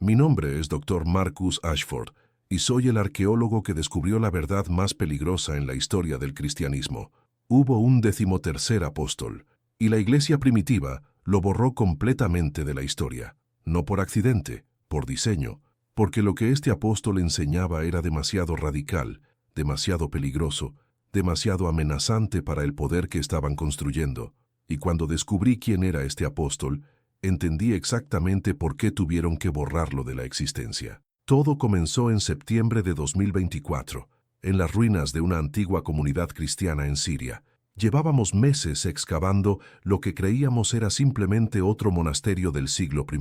Mi nombre es Dr. Marcus Ashford y soy el arqueólogo que descubrió la verdad más peligrosa en la historia del cristianismo. Hubo un 13º apóstol y la iglesia primitiva lo borró completamente de la historia. No por accidente, por diseño, porque lo que este apóstol enseñaba era demasiado radical, demasiado peligroso, demasiado amenazante para el poder que estaban construyendo. Y cuando descubrí quién era este apóstol, entendí exactamente por qué tuvieron que borrarlo de la existencia. Todo comenzó en septiembre de 2024, en las ruinas de una antigua comunidad cristiana en Siria. Llevábamos meses excavando lo que creíamos era simplemente otro monasterio del siglo I,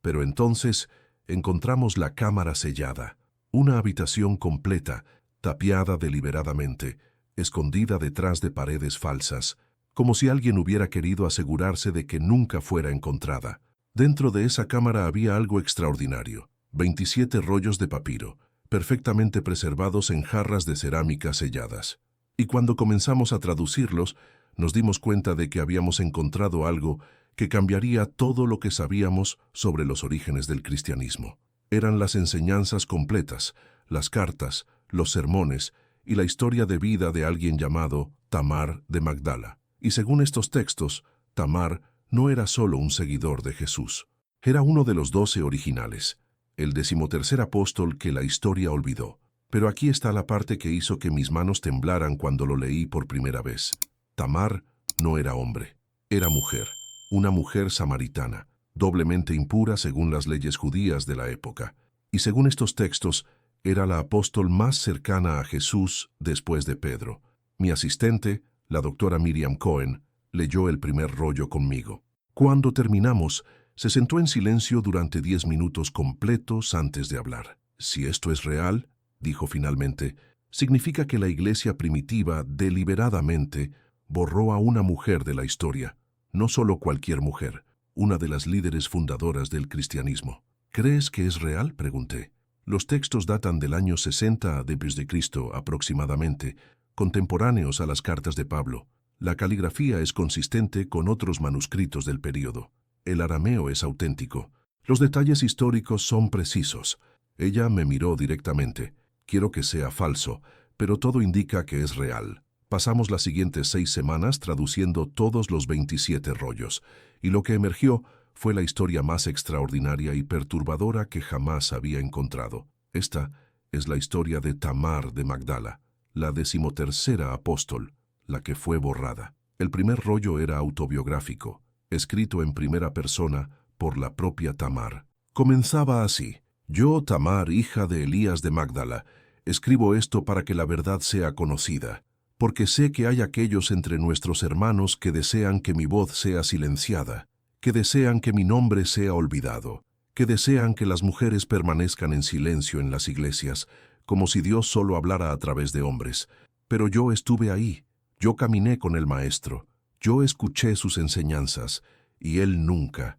pero entonces encontramos la cámara sellada, una habitación completa, tapiada deliberadamente, escondida detrás de paredes falsas, como si alguien hubiera querido asegurarse de que nunca fuera encontrada. Dentro de esa cámara había algo extraordinario: 27 rollos de papiro, perfectamente preservados en jarras de cerámica selladas. Y cuando comenzamos a traducirlos, nos dimos cuenta de que habíamos encontrado algo que cambiaría todo lo que sabíamos sobre los orígenes del cristianismo. Eran las enseñanzas completas, las cartas, los sermones y la historia de vida de alguien llamado Tamar de Magdala. Y según estos textos, Tamar no era solo un seguidor de Jesús. Era uno de los 12 originales, el 13º apóstol que la historia olvidó. Pero aquí está la parte que hizo que mis manos temblaran cuando lo leí por primera vez. Tamar no era hombre, era mujer, una mujer samaritana, doblemente impura según las leyes judías de la época. Y según estos textos, era la apóstol más cercana a Jesús después de Pedro. Mi asistente, la doctora Miriam Cohen, leyó el primer rollo conmigo. Cuando terminamos, se sentó en silencio durante 10 minutos completos antes de hablar. Si esto es real, dijo finalmente, significa que la iglesia primitiva deliberadamente borró a una mujer de la historia, no solo cualquier mujer, una de las líderes fundadoras del cristianismo. ¿Crees que es real?, pregunté. Los textos datan del año 60 d.C. aproximadamente, contemporáneos a las cartas de Pablo. La caligrafía es consistente con otros manuscritos del período. El arameo es auténtico. Los detalles históricos son precisos. Ella me miró directamente. Quiero que sea falso, pero todo indica que es real. Pasamos las siguientes 6 semanas traduciendo todos los 27 rollos, y lo que emergió fue la historia más extraordinaria y perturbadora que jamás había encontrado. Esta es la historia de Tamar de Magdala, la 13ª apóstol, la que fue borrada. El primer rollo era autobiográfico, escrito en primera persona por la propia Tamar. Comenzaba así: yo, Tamar, hija de Elías de Magdala, escribo esto para que la verdad sea conocida, porque sé que hay aquellos entre nuestros hermanos que desean que mi voz sea silenciada, que desean que mi nombre sea olvidado, que desean que las mujeres permanezcan en silencio en las iglesias, como si Dios solo hablara a través de hombres. Pero yo estuve ahí, yo caminé con el Maestro, yo escuché sus enseñanzas, y él nunca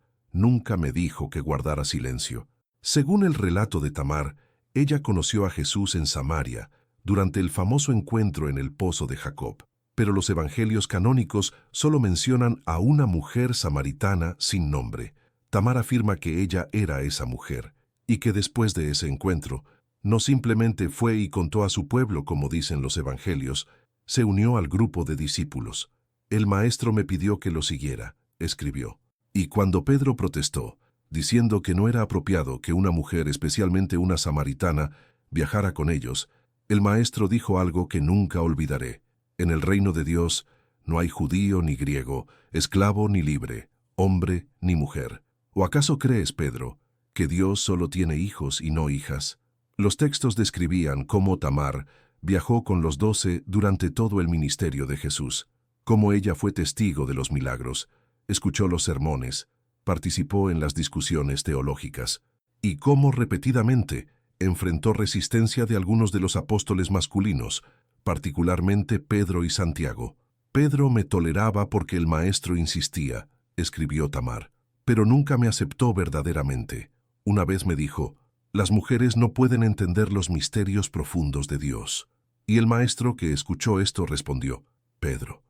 me dijo que guardara silencio. Según el relato de Tamar, ella conoció a Jesús en Samaria, durante el famoso encuentro en el pozo de Jacob. Pero los evangelios canónicos solo mencionan a una mujer samaritana sin nombre. Tamar afirma que ella era esa mujer, y que después de ese encuentro, no simplemente fue y contó a su pueblo como dicen los evangelios, se unió al grupo de discípulos. El maestro me pidió que lo siguiera, escribió. Y cuando Pedro protestó, diciendo que no era apropiado que una mujer, especialmente una samaritana, viajara con ellos, el maestro dijo algo que nunca olvidaré. En el reino de Dios no hay judío ni griego, esclavo ni libre, hombre ni mujer. ¿O acaso crees, Pedro, que Dios solo tiene hijos y no hijas? Los textos describían cómo Tamar viajó con los 12 durante todo el ministerio de Jesús, cómo ella fue testigo de los milagros, escuchó los sermones, participó en las discusiones teológicas, y cómo repetidamente enfrentó resistencia de algunos de los apóstoles masculinos, particularmente Pedro y Santiago. Pedro me toleraba porque el maestro insistía, escribió Tamar, pero nunca me aceptó verdaderamente. Una vez me dijo: las mujeres no pueden entender los misterios profundos de Dios. Y el maestro que escuchó esto respondió: Pedro,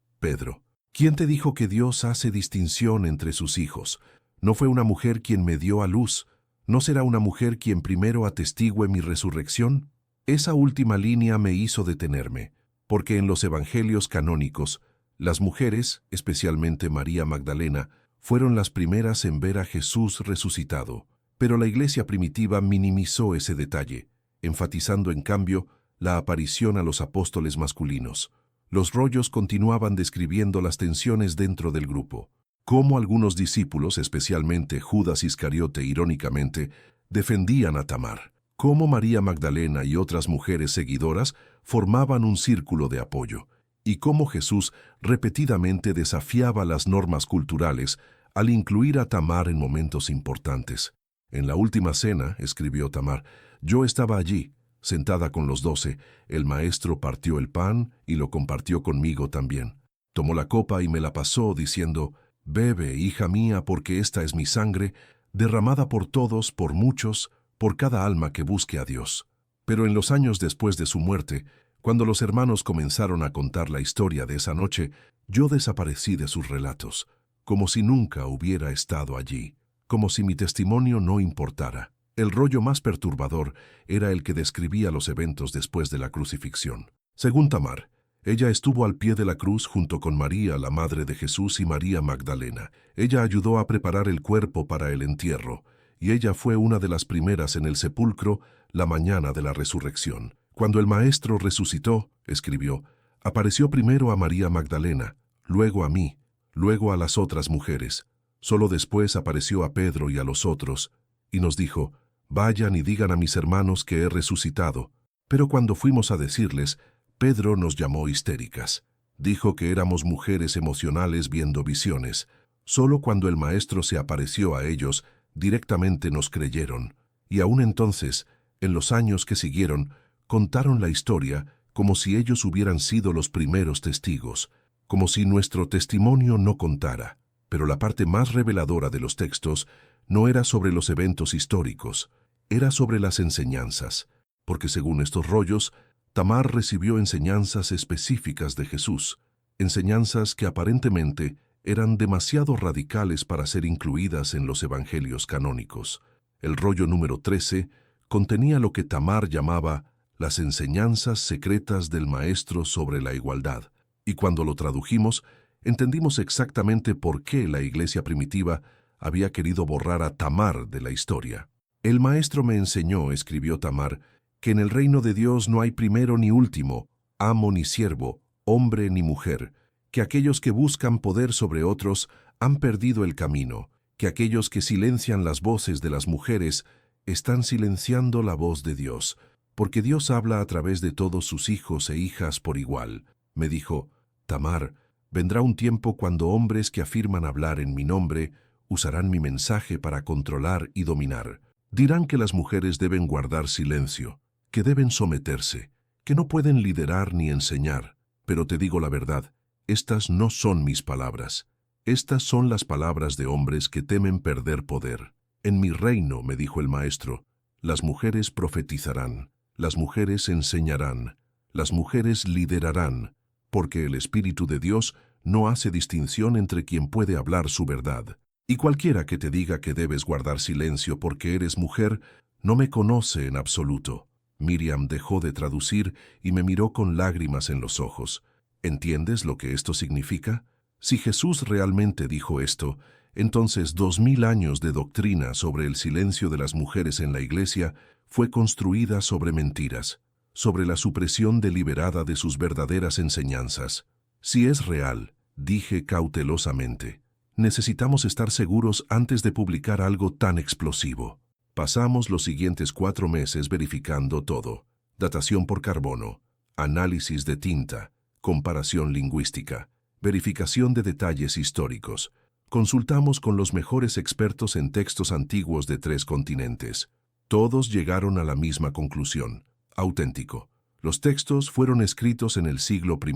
¿quién te dijo que Dios hace distinción entre sus hijos? No fue una mujer quien me dio a luz, ¿No será una mujer quien primero atestigüe mi resurrección? Esa última línea me hizo detenerme, porque en los evangelios canónicos, las mujeres, especialmente María Magdalena, fueron las primeras en ver a Jesús resucitado. Pero la iglesia primitiva minimizó ese detalle, enfatizando en cambio la aparición a los apóstoles masculinos. Los rollos continuaban describiendo las tensiones dentro del grupo, cómo algunos discípulos, especialmente Judas Iscariote irónicamente, defendían a Tamar, cómo María Magdalena y otras mujeres seguidoras formaban un círculo de apoyo, y cómo Jesús repetidamente desafiaba las normas culturales al incluir a Tamar en momentos importantes. En la última cena, escribió Tamar, yo estaba allí, sentada con los 12, el maestro partió el pan y lo compartió conmigo también. Tomó la copa y me la pasó, diciendo, bebe, hija mía, porque esta es mi sangre, derramada por todos, por muchos, por cada alma que busque a Dios. Pero en los años después de su muerte, cuando los hermanos comenzaron a contar la historia de esa noche, yo desaparecí de sus relatos, como si nunca hubiera estado allí, como si mi testimonio no importara. El rollo más perturbador era el que describía los eventos después de la crucifixión. Según Tamar, ella estuvo al pie de la cruz junto con María, la madre de Jesús, y María Magdalena. Ella ayudó a preparar el cuerpo para el entierro, y ella fue una de las primeras en el sepulcro la mañana de la resurrección. Cuando el Maestro resucitó, escribió, apareció primero a María Magdalena, luego a mí, luego a las otras mujeres. Solo después apareció a Pedro y a los otros, y nos dijo, vayan y digan a mis hermanos que he resucitado. Pero cuando fuimos a decirles, Pedro nos llamó histéricas. Dijo que éramos mujeres emocionales viendo visiones. Solo cuando el Maestro se apareció a ellos, directamente nos creyeron. Y aún entonces, en los años que siguieron, contaron la historia como si ellos hubieran sido los primeros testigos, como si nuestro testimonio no contara. Pero la parte más reveladora de los textos no era sobre los eventos históricos, era sobre las enseñanzas, porque según estos rollos, Tamar recibió enseñanzas específicas de Jesús, enseñanzas que aparentemente eran demasiado radicales para ser incluidas en los evangelios canónicos. El rollo número 13 contenía lo que Tamar llamaba las enseñanzas secretas del Maestro sobre la igualdad, y cuando lo tradujimos, entendimos exactamente por qué la iglesia primitiva había querido borrar a Tamar de la historia. El Maestro me enseñó, escribió Tamar, que en el reino de Dios no hay primero ni último, amo ni siervo, hombre ni mujer, que aquellos que buscan poder sobre otros han perdido el camino, que aquellos que silencian las voces de las mujeres están silenciando la voz de Dios, porque Dios habla a través de todos sus hijos e hijas por igual. Me dijo, Tamar, vendrá un tiempo cuando hombres que afirman hablar en mi nombre usarán mi mensaje para controlar y dominar. Dirán que las mujeres deben guardar silencio, que deben someterse, que no pueden liderar ni enseñar. Pero te digo la verdad, estas no son mis palabras. Estas son las palabras de hombres que temen perder poder. En mi reino, me dijo el Maestro, las mujeres profetizarán, las mujeres enseñarán, las mujeres liderarán, porque el Espíritu de Dios no hace distinción entre quien puede hablar su verdad. Y cualquiera que te diga que debes guardar silencio porque eres mujer, no me conoce en absoluto. Miriam dejó de traducir y me miró con lágrimas en los ojos. ¿Entiendes lo que esto significa? Si Jesús realmente dijo esto, entonces 2000 años de doctrina sobre el silencio de las mujeres en la iglesia fue construida sobre mentiras, sobre la supresión deliberada de sus verdaderas enseñanzas. Si es real, dije cautelosamente, necesitamos estar seguros antes de publicar algo tan explosivo. Pasamos los siguientes 4 meses verificando todo: datación por carbono, análisis de tinta, comparación lingüística, verificación de detalles históricos. Consultamos con los mejores expertos en textos antiguos de 3 continentes. Todos llegaron a la misma conclusión: auténtico. Los textos fueron escritos en el siglo I,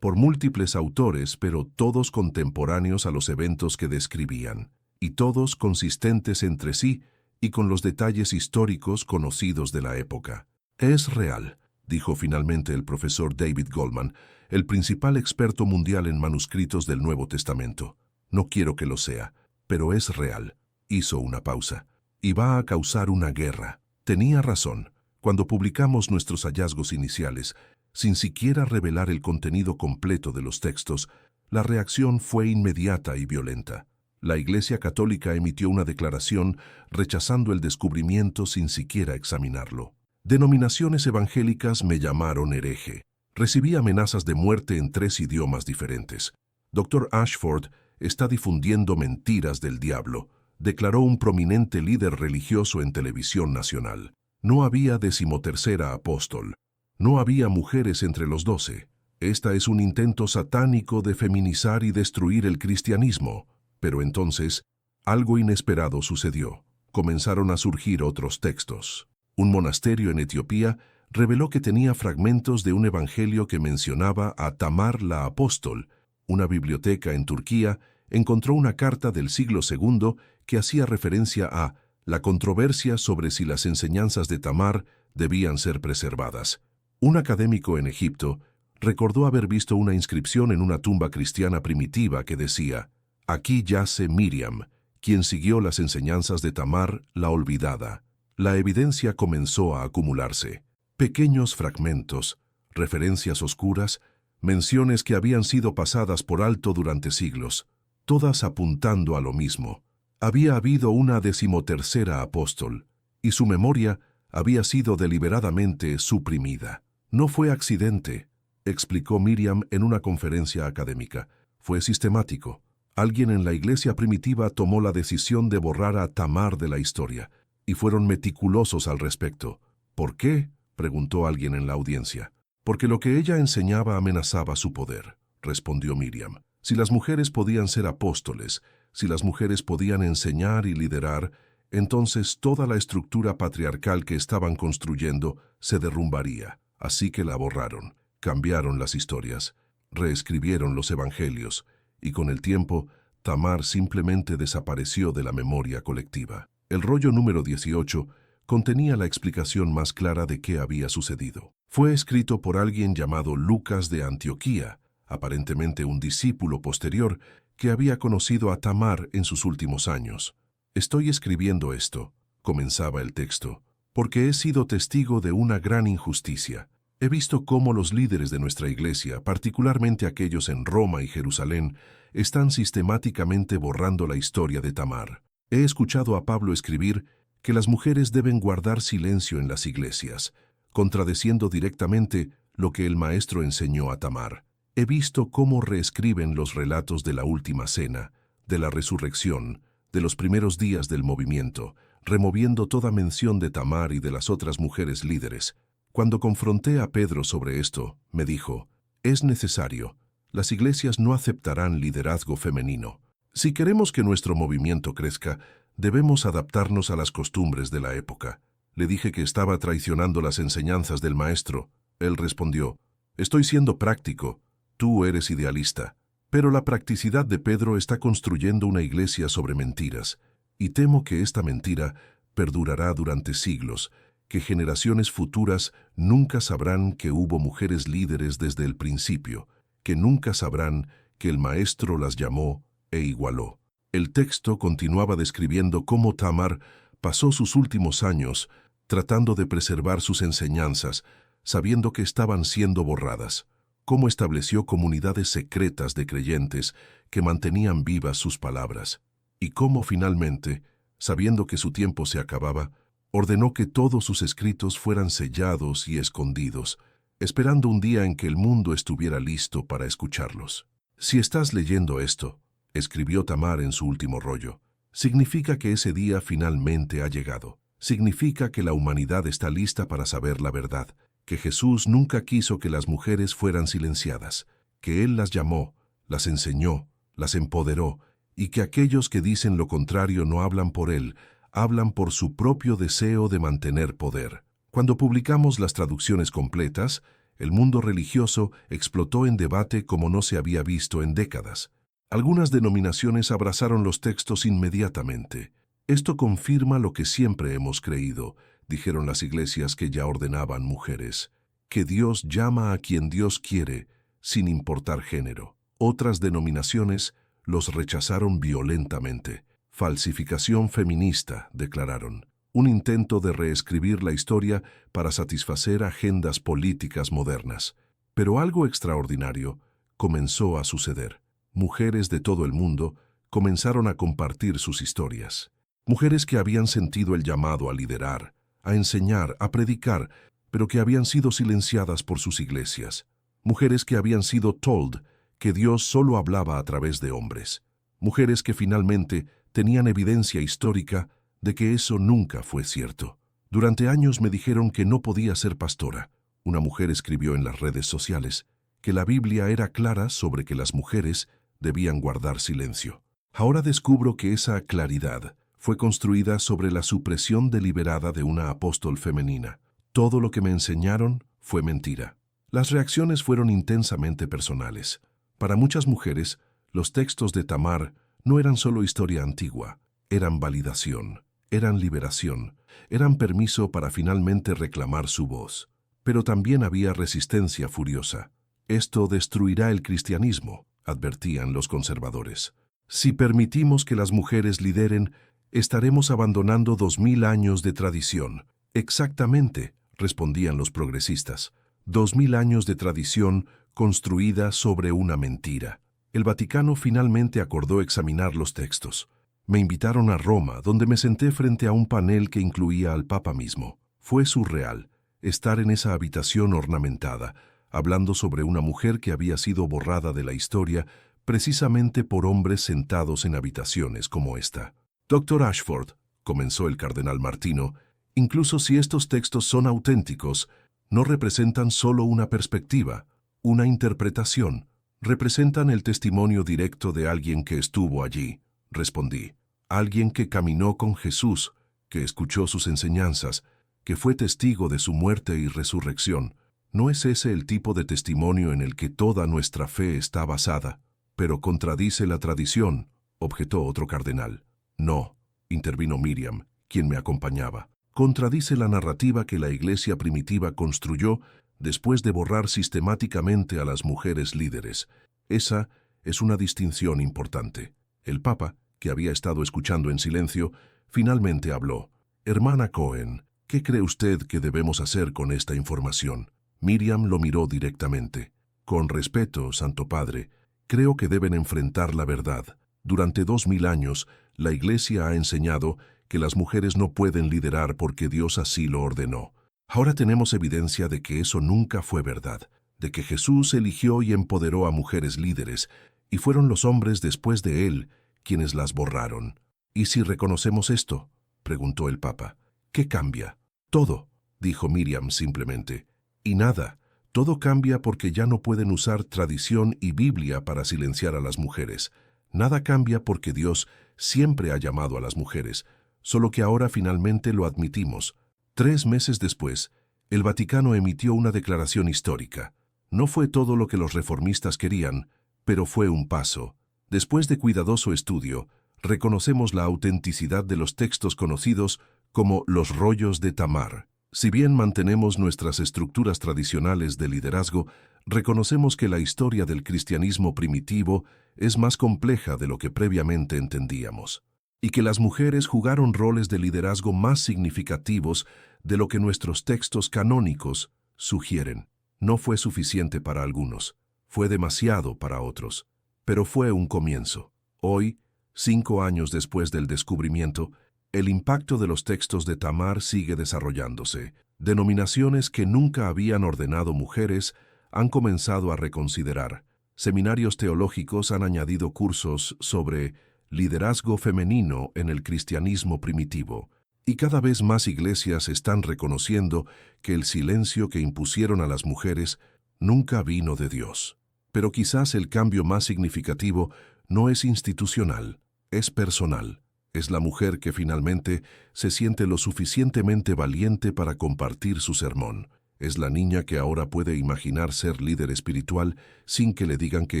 por múltiples autores, pero todos contemporáneos a los eventos que describían, y todos consistentes entre sí y con los detalles históricos conocidos de la época. Es real, dijo finalmente el profesor David Goldman, el principal experto mundial en manuscritos del Nuevo Testamento. No quiero que lo sea, pero es real. Hizo una pausa. y va a causar una guerra. Tenía razón. Cuando publicamos nuestros hallazgos iniciales, sin siquiera revelar el contenido completo de los textos, la reacción fue inmediata y violenta. La Iglesia Católica emitió una declaración rechazando el descubrimiento sin siquiera examinarlo. Denominaciones evangélicas me llamaron hereje. Recibí amenazas de muerte en 3 idiomas diferentes. Dr. Ashford está difundiendo mentiras del diablo, declaró un prominente líder religioso en televisión nacional. No había 13ª apóstol. No había mujeres entre los 12. Esta es un intento satánico de feminizar y destruir el cristianismo. Pero entonces, algo inesperado sucedió. Comenzaron a surgir otros textos. Un monasterio en Etiopía reveló que tenía fragmentos de un evangelio que mencionaba a Tamar la apóstol. Una biblioteca en Turquía encontró una carta del siglo II que hacía referencia a la controversia sobre si las enseñanzas de Tamar debían ser preservadas. Un académico en Egipto recordó haber visto una inscripción en una tumba cristiana primitiva que decía: «Aquí yace Miriam, quien siguió las enseñanzas de Tamar la olvidada». La evidencia comenzó a acumularse. Pequeños fragmentos, referencias oscuras, menciones que habían sido pasadas por alto durante siglos, todas apuntando a lo mismo. Había habido una 13ª apóstol, y su memoria había sido deliberadamente suprimida. No fue accidente, explicó Miriam en una conferencia académica. Fue sistemático. Alguien en la iglesia primitiva tomó la decisión de borrar a Tamar de la historia, y fueron meticulosos al respecto. ¿Por qué?, preguntó alguien en la audiencia. Porque lo que ella enseñaba amenazaba su poder, respondió Miriam. Si las mujeres podían ser apóstoles, si las mujeres podían enseñar y liderar, entonces toda la estructura patriarcal que estaban construyendo se derrumbaría. Así que la borraron, cambiaron las historias, reescribieron los evangelios, y con el tiempo, Tamar simplemente desapareció de la memoria colectiva. El rollo número 18 contenía la explicación más clara de qué había sucedido. Fue escrito por alguien llamado Lucas de Antioquía, aparentemente un discípulo posterior que había conocido a Tamar en sus últimos años. «Estoy escribiendo esto», comenzaba el texto, «porque he sido testigo de una gran injusticia. He visto cómo los líderes de nuestra iglesia, particularmente aquellos en Roma y Jerusalén, están sistemáticamente borrando la historia de Tamar. He escuchado a Pablo escribir que las mujeres deben guardar silencio en las iglesias, contradeciendo directamente lo que el maestro enseñó a Tamar. He visto cómo reescriben los relatos de la última cena, de la resurrección, de los primeros días del movimiento, removiendo toda mención de Tamar y de las otras mujeres líderes. Cuando confronté a Pedro sobre esto, me dijo: «Es necesario. Las iglesias no aceptarán liderazgo femenino. Si queremos que nuestro movimiento crezca, debemos adaptarnos a las costumbres de la época». Le dije que estaba traicionando las enseñanzas del maestro. Él respondió: «Estoy siendo práctico. Tú eres idealista». Pero la practicidad de Pedro está construyendo una iglesia sobre mentiras, y temo que esta mentira perdurará durante siglos, que generaciones futuras nunca sabrán que hubo mujeres líderes desde el principio, que nunca sabrán que el maestro las llamó e igualó. El texto continuaba describiendo cómo Tamar pasó sus últimos años tratando de preservar sus enseñanzas, sabiendo que estaban siendo borradas, cómo estableció comunidades secretas de creyentes que mantenían vivas sus palabras, y cómo finalmente, sabiendo que su tiempo se acababa, ordenó que todos sus escritos fueran sellados y escondidos, esperando un día en que el mundo estuviera listo para escucharlos. «Si estás leyendo esto», escribió Tamar en su último rollo, «significa que ese día finalmente ha llegado. Significa que la humanidad está lista para saber la verdad, que Jesús nunca quiso que las mujeres fueran silenciadas, que Él las llamó, las enseñó, las empoderó, y que aquellos que dicen lo contrario no hablan por Él, hablan por su propio deseo de mantener poder». Cuando publicamos las traducciones completas, el mundo religioso explotó en debate como no se había visto en décadas. Algunas denominaciones abrazaron los textos inmediatamente. «Esto confirma lo que siempre hemos creído», dijeron las iglesias que ya ordenaban mujeres, «que Dios llama a quien Dios quiere, sin importar género». Otras denominaciones los rechazaron violentamente. Falsificación feminista, declararon. Un intento de reescribir la historia para satisfacer agendas políticas modernas. Pero algo extraordinario comenzó a suceder. Mujeres de todo el mundo comenzaron a compartir sus historias. Mujeres que habían sentido el llamado a liderar, a enseñar, a predicar, pero que habían sido silenciadas por sus iglesias. Mujeres que habían sido told que Dios solo hablaba a través de hombres. Mujeres que finalmente tenían evidencia histórica de que eso nunca fue cierto. Durante años me dijeron que no podía ser pastora. Una mujer escribió en las redes sociales que la Biblia era clara sobre que las mujeres debían guardar silencio. Ahora descubro que esa claridad fue construida sobre la supresión deliberada de una apóstol femenina. Todo lo que me enseñaron fue mentira. Las reacciones fueron intensamente personales. Para muchas mujeres, los textos de Tamar no eran solo historia antigua, eran validación, eran liberación, eran permiso para finalmente reclamar su voz. Pero también había resistencia furiosa. Esto destruirá el cristianismo, advertían los conservadores. Si permitimos que las mujeres lideren, estaremos abandonando 2000 años de tradición. Exactamente, respondían los progresistas. 2000 años de tradición construida sobre una mentira. El Vaticano finalmente acordó examinar los textos. Me invitaron a Roma, donde me senté frente a un panel que incluía al Papa mismo. Fue surreal estar en esa habitación ornamentada, hablando sobre una mujer que había sido borrada de la historia precisamente por hombres sentados en habitaciones como esta. Dr. Ashford, comenzó el cardenal Martino, incluso si estos textos son auténticos, no representan solo una perspectiva, una interpretación, representan el testimonio directo de alguien que estuvo allí, respondí. Alguien que caminó con Jesús, que escuchó sus enseñanzas, que fue testigo de su muerte y resurrección. ¿No es ese el tipo de testimonio en el que toda nuestra fe está basada? Pero contradice la tradición, objetó otro cardenal. No, intervino Miriam, quien me acompañaba. Contradice la narrativa que la Iglesia primitiva construyó después de borrar sistemáticamente a las mujeres líderes. Esa es una distinción importante. El Papa, que había estado escuchando en silencio, finalmente habló. Hermana Cohen, ¿qué cree usted que debemos hacer con esta información? Miriam lo miró directamente. Con respeto, Santo Padre, creo que deben enfrentar la verdad. Durante 2000 años, la Iglesia ha enseñado que las mujeres no pueden liderar porque Dios así lo ordenó. Ahora tenemos evidencia de que eso nunca fue verdad, de que Jesús eligió y empoderó a mujeres líderes, y fueron los hombres después de él quienes las borraron. ¿Y si reconocemos esto?, preguntó el Papa. ¿Qué cambia? Todo, dijo Miriam simplemente. Y nada, todo cambia porque ya no pueden usar tradición y Biblia para silenciar a las mujeres. Nada cambia porque Dios siempre ha llamado a las mujeres, solo que ahora finalmente lo admitimos. 3 meses después, el Vaticano emitió una declaración histórica. No fue todo lo que los reformistas querían, pero fue un paso. Después de cuidadoso estudio, reconocemos la autenticidad de los textos conocidos como los rollos de Tamar. Si bien mantenemos nuestras estructuras tradicionales de liderazgo, reconocemos que la historia del cristianismo primitivo es más compleja de lo que previamente entendíamos, y que las mujeres jugaron roles de liderazgo más significativos de lo que nuestros textos canónicos sugieren. No fue suficiente para algunos, fue demasiado para otros, pero fue un comienzo. Hoy, 5 años después del descubrimiento, el impacto de los textos de Tamar sigue desarrollándose. Denominaciones que nunca habían ordenado mujeres han comenzado a reconsiderar. Seminarios teológicos han añadido cursos sobre liderazgo femenino en el cristianismo primitivo. Y cada vez más iglesias están reconociendo que el silencio que impusieron a las mujeres nunca vino de Dios. Pero quizás el cambio más significativo no es institucional, es personal. Es la mujer que finalmente se siente lo suficientemente valiente para compartir su sermón. Es la niña que ahora puede imaginar ser líder espiritual sin que le digan que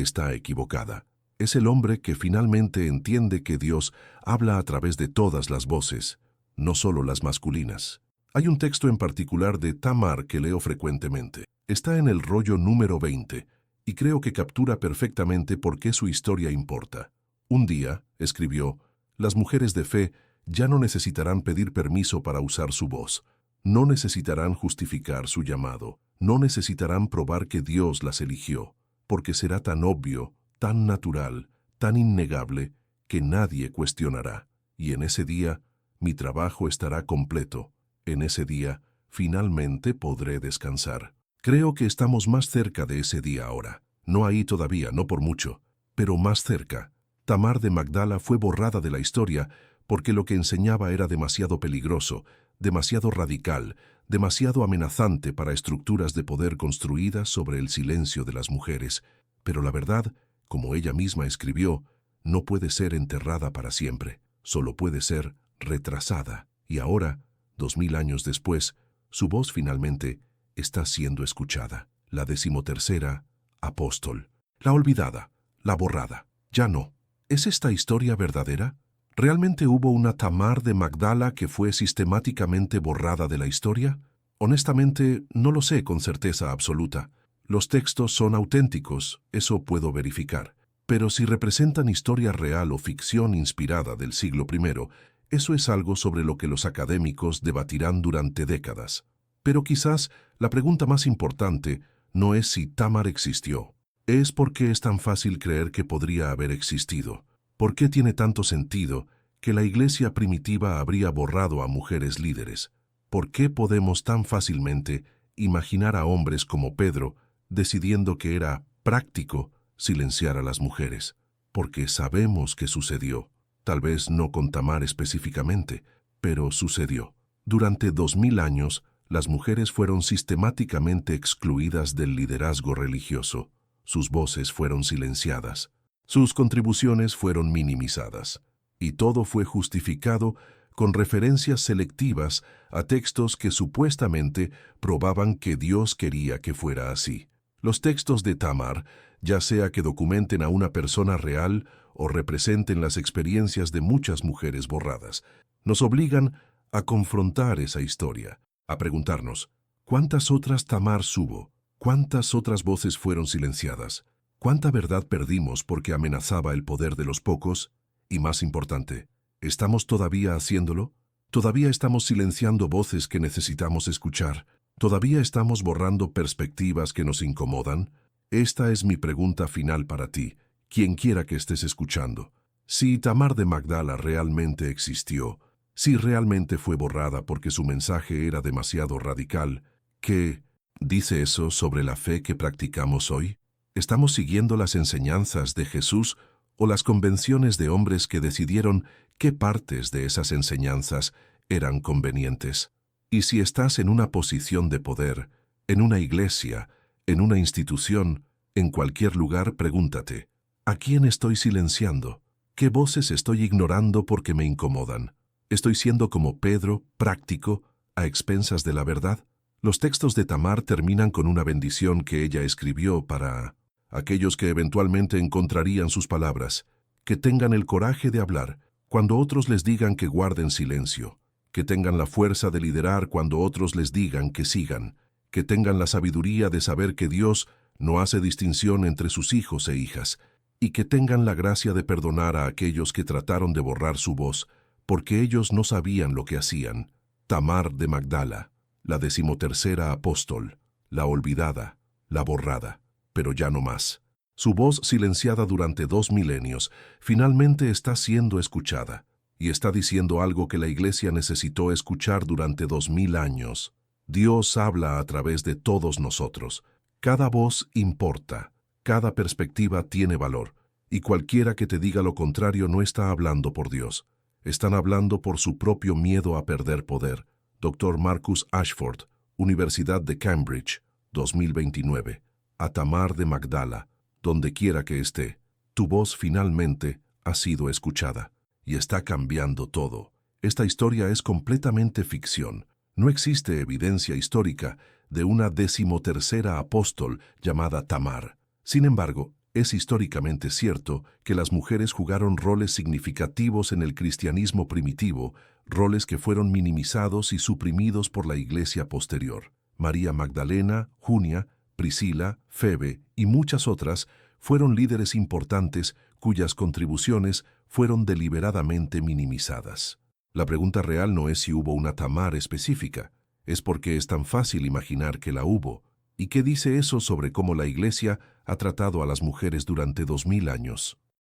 está equivocada. Es el hombre que finalmente entiende que Dios habla a través de todas las voces, no solo las masculinas. Hay un texto en particular de Tamar que leo frecuentemente. Está en el rollo número 20, y creo que captura perfectamente por qué su historia importa. Un día, escribió, Las mujeres de fe ya no necesitarán pedir permiso para usar su voz. No necesitarán justificar su llamado. No necesitarán probar que Dios las eligió, porque será tan obvio, tan natural, tan innegable, que nadie cuestionará. Y en ese día, mi trabajo estará completo. En ese día, finalmente podré descansar. Creo que estamos más cerca de ese día ahora. No ahí todavía, no por mucho, pero más cerca. Tamar de Magdala fue borrada de la historia porque lo que enseñaba era demasiado peligroso, demasiado radical, demasiado amenazante para estructuras de poder construidas sobre el silencio de las mujeres. Pero la verdad, como ella misma escribió, no puede ser enterrada para siempre, solo puede ser retrasada. Y ahora, 2000 años después, su voz finalmente está siendo escuchada. La 13ª apóstol. La olvidada, la borrada. Ya no. ¿Es esta historia verdadera? ¿Realmente hubo una Tamar de Magdala que fue sistemáticamente borrada de la historia? Honestamente, no lo sé con certeza absoluta. Los textos son auténticos, eso puedo verificar. Pero si representan historia real o ficción inspirada del siglo I, eso es algo sobre lo que los académicos debatirán durante décadas. Pero quizás la pregunta más importante no es si Tamar existió. Es por qué es tan fácil creer que podría haber existido. ¿Por qué tiene tanto sentido que la iglesia primitiva habría borrado a mujeres líderes? ¿Por qué podemos tan fácilmente imaginar a hombres como Pedro decidiendo que era práctico silenciar a las mujeres? Porque sabemos que sucedió. Tal vez no con Tamar específicamente, pero sucedió. Durante 2000 años, las mujeres fueron sistemáticamente excluidas del liderazgo religioso. Sus voces fueron silenciadas. Sus contribuciones fueron minimizadas. Y todo fue justificado con referencias selectivas a textos que supuestamente probaban que Dios quería que fuera así. Los textos de Tamar, ya sea que documenten a una persona real o representen las experiencias de muchas mujeres borradas, nos obligan a confrontar esa historia, a preguntarnos, ¿cuántas otras Tamar hubo? ¿Cuántas otras voces fueron silenciadas? ¿Cuánta verdad perdimos porque amenazaba el poder de los pocos? Y más importante, ¿estamos todavía haciéndolo? ¿Todavía estamos silenciando voces que necesitamos escuchar? ¿Todavía estamos borrando perspectivas que nos incomodan? Esta es mi pregunta final para ti, quien quiera que estés escuchando. Si Tamar de Magdala realmente existió, si realmente fue borrada porque su mensaje era demasiado radical, ¿qué dice eso sobre la fe que practicamos hoy? ¿Estamos siguiendo las enseñanzas de Jesús o las convenciones de hombres que decidieron qué partes de esas enseñanzas eran convenientes? Y si estás en una posición de poder, en una iglesia, en una institución, en cualquier lugar, pregúntate, ¿a quién estoy silenciando? ¿Qué voces estoy ignorando porque me incomodan? ¿Estoy siendo como Pedro, práctico, a expensas de la verdad? Los textos de Tamar terminan con una bendición que ella escribió para aquellos que eventualmente encontrarían sus palabras, que tengan el coraje de hablar cuando otros les digan que guarden silencio, que tengan la fuerza de liderar cuando otros les digan que sigan, que tengan la sabiduría de saber que Dios no hace distinción entre sus hijos e hijas, y que tengan la gracia de perdonar a aquellos que trataron de borrar su voz, porque ellos no sabían lo que hacían. Tamar de Magdala, la 13ª apóstol, la olvidada, la borrada, pero ya no más. Su voz, silenciada durante 2 milenios, finalmente está siendo escuchada, y está diciendo algo que la Iglesia necesitó escuchar durante 2000 años. Dios habla a través de todos nosotros. Cada voz importa, cada perspectiva tiene valor, y cualquiera que te diga lo contrario no está hablando por Dios. Están hablando por su propio miedo a perder poder. Dr. Marcus Ashford, Universidad de Cambridge, 2029. A Tamar de Magdala, donde quiera que esté, tu voz finalmente ha sido escuchada, y está cambiando todo. Esta historia es completamente ficción. No existe evidencia histórica de una 13ª apóstol llamada Tamar. Sin embargo, es históricamente cierto que las mujeres jugaron roles significativos en el cristianismo primitivo, roles que fueron minimizados y suprimidos por la iglesia posterior. María Magdalena, Junia, Priscila, Febe y muchas otras fueron líderes importantes cuyas contribuciones fueron deliberadamente minimizadas. La pregunta real no es si hubo una Tamar específica, es porque es tan fácil imaginar que la hubo. ¿Y qué dice eso sobre cómo la Iglesia ha tratado a las mujeres durante 2000 años?